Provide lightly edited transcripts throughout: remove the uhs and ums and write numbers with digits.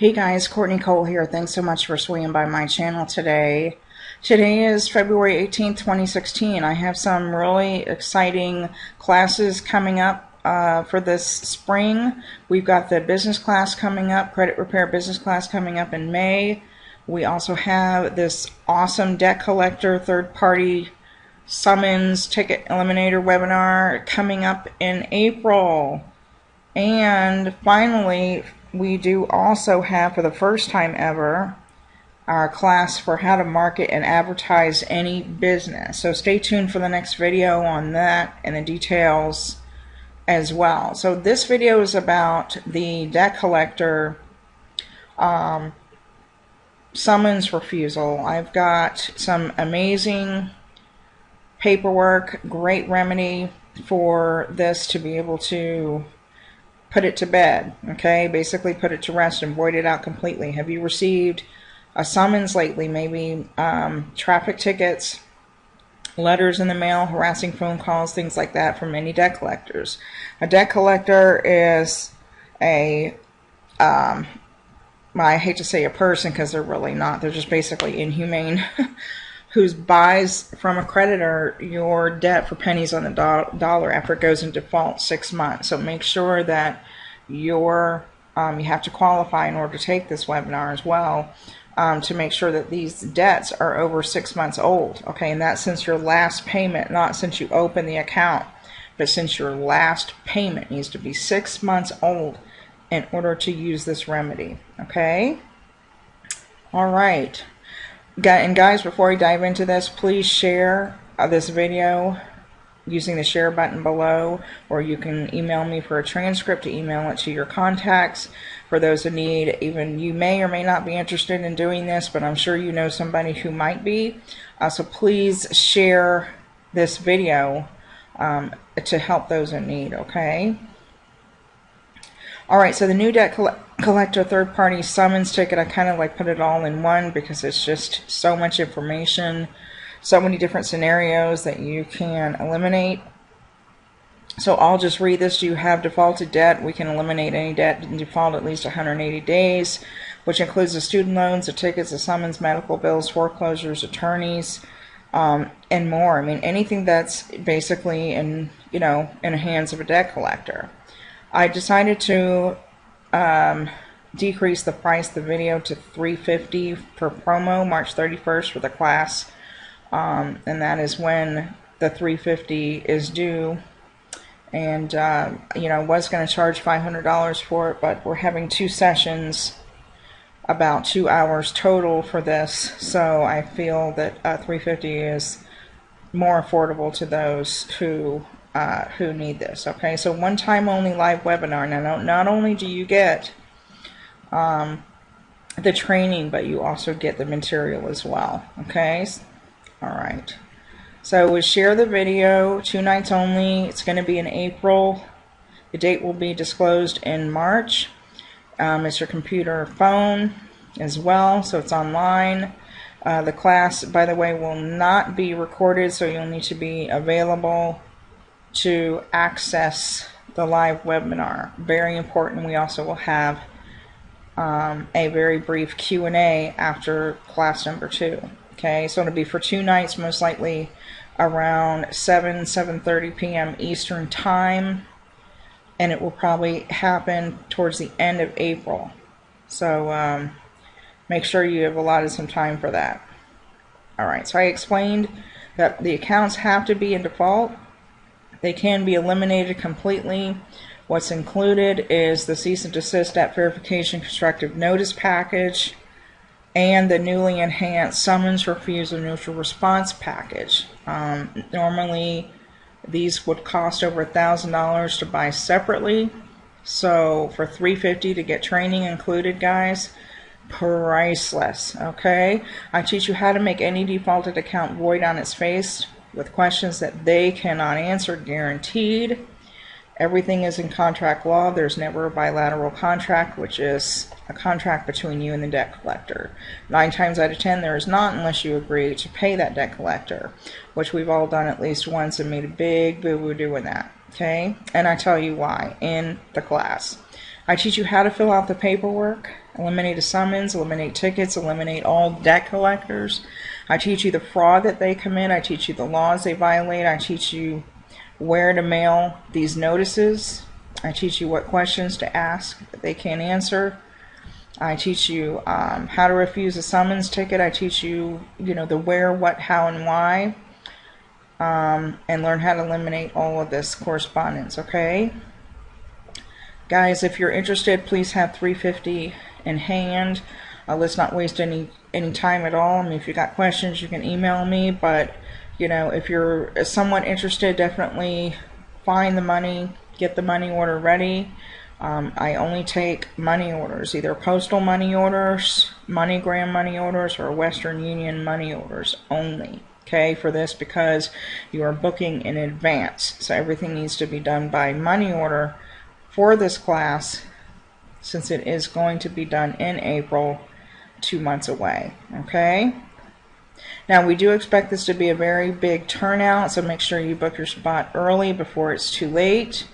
Hey guys, Courtney Cole here. Thanks so much for swinging by my channel today. Today is February 18th, 2016. I have some really exciting classes coming up for this spring. We've got the business class coming up, credit repair business class coming up in May. We also have this awesome debt collector third-party summons ticket eliminator webinar coming up in April. And finally, we do also have, for the first time ever, our class for how to market and advertise any business. So stay tuned for the next video on that and the details as well. So this video is about the debt collector summons refusal. I've got some amazing paperwork, great remedy for this to be able to put it to bed, okay? Basically put it to rest and void it out completely. Have you received a summons lately? Maybe traffic tickets, letters in the mail, harassing phone calls, things like that from any debt collectors. A debt collector is a, I hate to say a person because they're really not. They're just basically inhumane who buys from a creditor your debt for pennies on the dollar after it goes in default 6 months. So make sure that you have to qualify in order to take this webinar as well, to make sure that these debts are over 6 months old. Okay, and that's since your last payment, not since you opened the account, but since your last payment needs to be 6 months old in order to use this remedy. Okay? All right. And guys, before we dive into this, please share this video using the share button below, or you can email me for a transcript to email it to your contacts. For those in need, even you may or may not be interested in doing this, but I'm sure you know somebody who might be. So please share this video to help those in need, okay? Alright, so the new debt collector third-party summons ticket, I kind of like put it all in one because it's just so much information, so many different scenarios that you can eliminate. So I'll just read this. Do you have defaulted debt? We can eliminate any debt in default at least 180 days, which includes the student loans, the tickets, the summons, medical bills, foreclosures, attorneys, and more. I mean, anything that's basically in the hands of a debt collector. I decided to decrease the price of the video to $350 per promo, March 31st for the class, and that is when the $350 is due. And I was going to charge $500 for it, but we're having 2 sessions, about 2 hours total for this, so I feel that $350 is more affordable to those who need this. Okay, so one time only live webinar. Now, not only do you get the training, but you also get the material as well. Okay, all right. So we share the video, 2 nights only. It's going to be in April. The date will be disclosed in March. It's your computer, phone as well, so it's online. The class, by the way, will not be recorded, so you'll need to be available to access the live webinar. Very important. We also will have a very brief Q&A after class number 2. Okay, so it'll be for 2 nights, most likely around 7:30 p.m. Eastern time, and it will probably happen towards the end of April. So make sure you have allotted some time for that. Alright, so I explained that the accounts have to be in default. They can be eliminated completely. What's included is the cease and desist debt verification constructive notice package and the newly enhanced summons refusal neutral response package. Normally these would cost over $1,000 to buy separately. So for $350 to get training included, guys, priceless. Okay, I teach you how to make any defaulted account void on its face with questions that they cannot answer, guaranteed. Everything is in contract law. There's never a bilateral contract, which is a contract between you and the debt collector. 9 times out of 10 there is not, unless you agree to pay that debt collector, which we've all done at least once and made a big boo-boo doing that. Okay, and I tell you why in the class. I teach you how to fill out the paperwork, eliminate a summons, eliminate tickets, eliminate all debt collectors. I teach you the fraud that they commit. I teach you the laws they violate. I teach you where to mail these notices. I teach you what questions to ask that they can't answer. I teach you how to refuse a summons ticket. I teach you, the where, what, how, and why. And learn how to eliminate all of this correspondence, okay? Guys, if you're interested, please have 350 in hand. Let's not waste any time at all. I mean, if you got questions, you can email me, but if you're somewhat interested, definitely find the money, get the money order ready. I only take money orders, either postal money orders, MoneyGram money orders, or Western Union money orders only, okay, for this, because you are booking in advance. So everything needs to be done by money order for this class, since it is going to be done in April, 2 months away, okay? Now, we do expect this to be a very big turnout, so make sure you book your spot early before it's too late.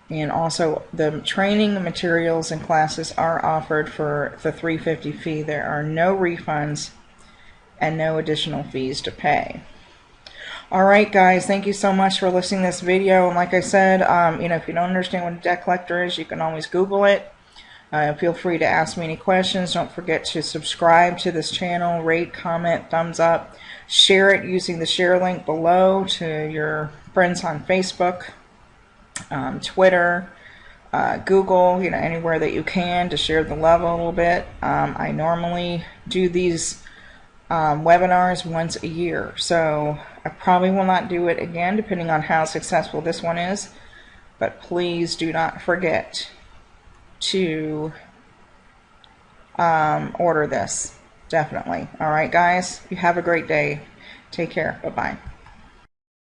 And also, the training, the materials, and classes are offered for the $350 fee. There are no refunds and no additional fees to pay. Alright guys, thank you so much for listening to this video. And like I said, if you don't understand what a debt collector is, you can always Google it. Feel free to ask me any questions. Don't forget to subscribe to this channel, rate, comment, thumbs up, share it using the share link below to your friends on Facebook, Twitter, Google, anywhere that you can, to share the love a little bit. I normally do these webinars once a year, so I probably will not do it again depending on how successful this one is, but please do not forget to order this, definitely. Alright guys, you have a great day. Take care. Bye-bye.